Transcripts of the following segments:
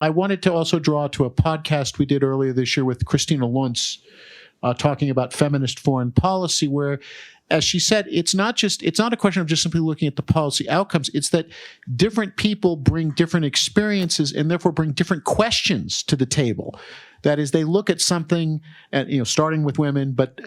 I wanted to also draw to a podcast we did earlier this year with Christina Luntz, talking about feminist foreign policy, where, as she said, it's not a question of just simply looking at the policy outcomes. It's that different people bring different experiences and therefore bring different questions to the table. That is, they look at something, and starting with women, but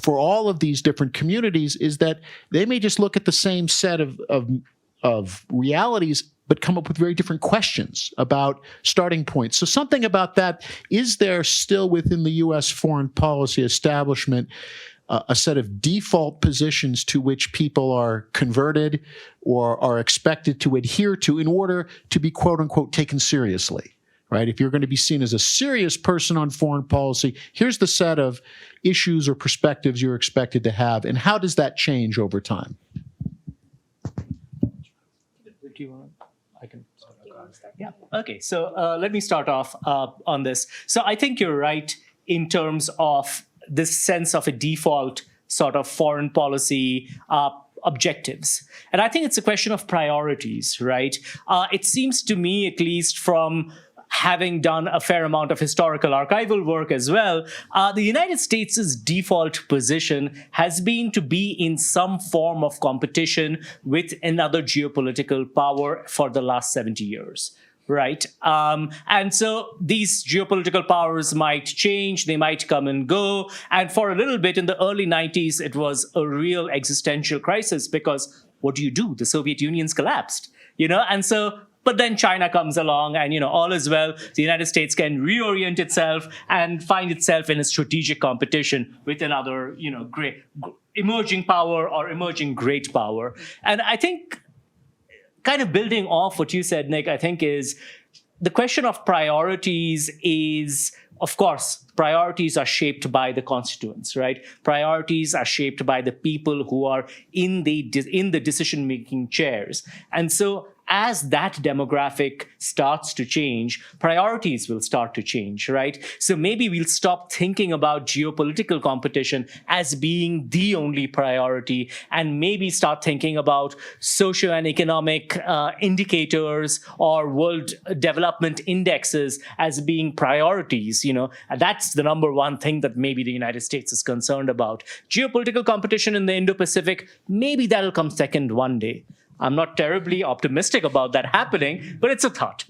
for all of these different communities, is that they may just look at the same set of realities, but come up with very different questions about starting points. So something about that, is there still within the U.S. foreign policy establishment a set of default positions to which people are converted or are expected to adhere to in order to be, quote unquote, taken seriously, right? If you're going to be seen as a serious person on foreign policy, here's the set of issues or perspectives you're expected to have. And how does that change over time? Yeah. Okay. So let me start off on this. So I think you're right in terms of this sense of a default sort of foreign policy objectives. And I think it's a question of priorities, right? It seems to me, at least from having done a fair amount of historical archival work as well, the United States' default position has been to be in some form of competition with another geopolitical power for the last 70 years. Right. And so these geopolitical powers might change, they might come and go. And for a little bit in the early 90s, it was a real existential crisis, because what do you do? The Soviet Union's collapsed, and so, but then China comes along and, all is well. The United States can reorient itself and find itself in a strategic competition with another, great emerging power or emerging great power. And I think, kind of building off what you said, Nick, I think is the question of priorities is, of course, priorities are shaped by the constituents, right? Priorities are shaped by the people who are in the decision-making chairs. And so as that demographic starts to change, priorities will start to change, right? So maybe we'll stop thinking about geopolitical competition as being the only priority, and maybe start thinking about socio and economic indicators or world development indexes as being priorities. And that's the number one thing that maybe the United States is concerned about. Geopolitical competition in the Indo-Pacific, maybe that'll come second one day. I'm not terribly optimistic about that happening, but it's a thought.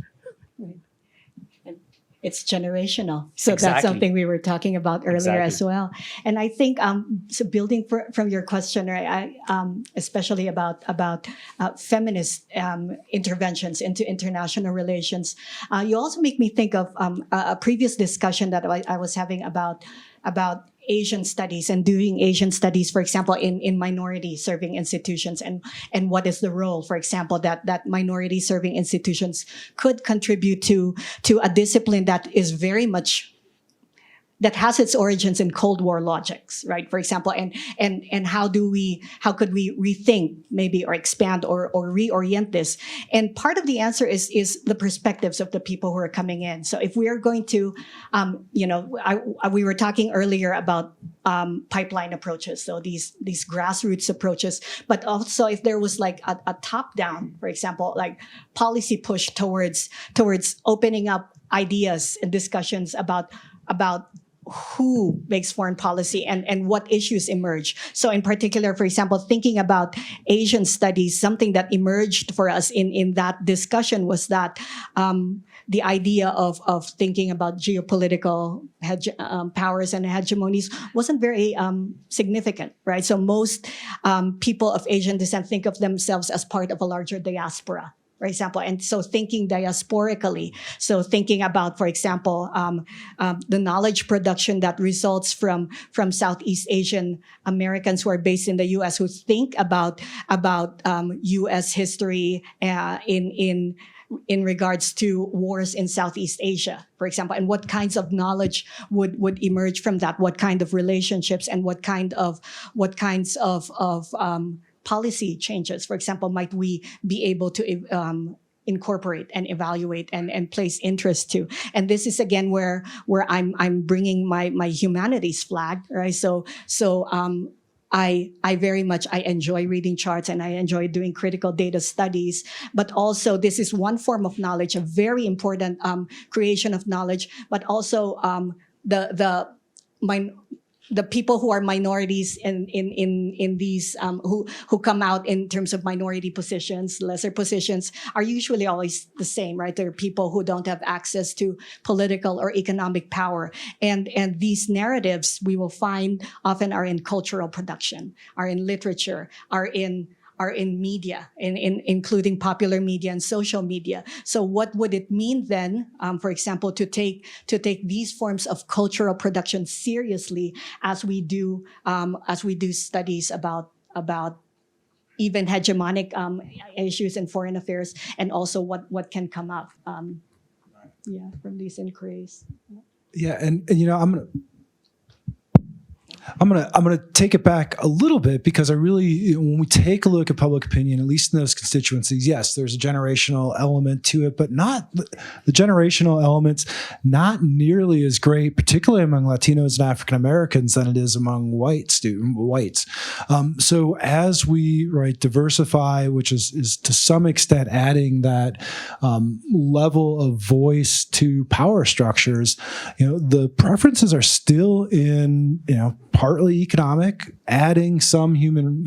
It's generational. So Exactly. That's something we were talking about earlier as well. And I think, so building from your question, right, especially about feminist interventions into international relations, you also make me think of a previous discussion that I was having about Asian studies and doing Asian studies, for example, in minority serving institutions, and what is the role, for example, that minority serving institutions could contribute to a discipline that is very much, that has its origins in Cold War logics, right? For example, and how could we rethink maybe, or expand or reorient this? And part of the answer is the perspectives of the people who are coming in. So if we are going to, we were talking earlier about pipeline approaches, so these grassroots approaches, but also if there was like a top down, for example, like policy push towards opening up ideas and discussions about who makes foreign policy and what issues emerge. So in particular, for example, thinking about Asian studies, something that emerged for us in that discussion was that the idea of thinking about geopolitical powers and hegemonies wasn't very significant, right? So most people of Asian descent think of themselves as part of a larger diaspora, for example. And so thinking diasporically, so thinking about, for example, the knowledge production that results from Southeast Asian Americans who are based in the US, who think about US history in regards to wars in Southeast Asia, for example, and what kinds of knowledge would emerge from that, what kind of relationships and what kinds of policy changes, for example, might we be able to incorporate and evaluate and place interest to? And this is again where I'm bringing my humanities flag, right? So I very much, I enjoy reading charts and I enjoy doing critical data studies, but also this is one form of knowledge, a very important creation of knowledge, but also the people who are minorities in these who come out in terms of minority positions, lesser positions, are usually always the same, right? They're people who don't have access to political or economic power, and these narratives we will find often are in cultural production, are in literature, are in media, including popular media and social media. So what would it mean then, for example, to take these forms of cultural production seriously as we do studies about even hegemonic issues in foreign affairs, and also what can come up from these inquiries. Yeah, and I'm gonna take it back a little bit, because I really, when we take a look at public opinion, at least in those constituencies, yes, there's a generational element to it, but not the generational elements, not nearly as great, particularly among Latinos and African Americans, than it is among whites. So as we diversify, which is to some extent adding that level of voice to power structures, the preferences are still in partly economic, adding some human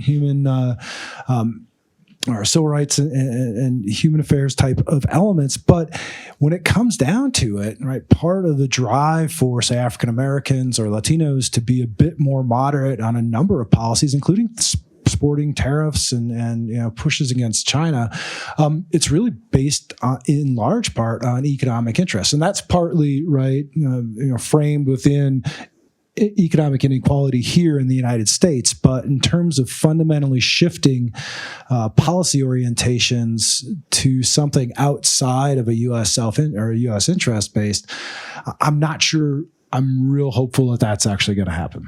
or civil rights and human affairs type of elements. But when it comes down to it, part of the drive for, say, African Americans or Latinos to be a bit more moderate on a number of policies, including sporting tariffs and pushes against China, it's really based in large part on economic interests, and that's partly framed within economic inequality here in the United States. But in terms of fundamentally shifting policy orientations to something outside of a U.S. or a U.S. interest based, I'm not sure. I'm real hopeful that that's actually going to happen.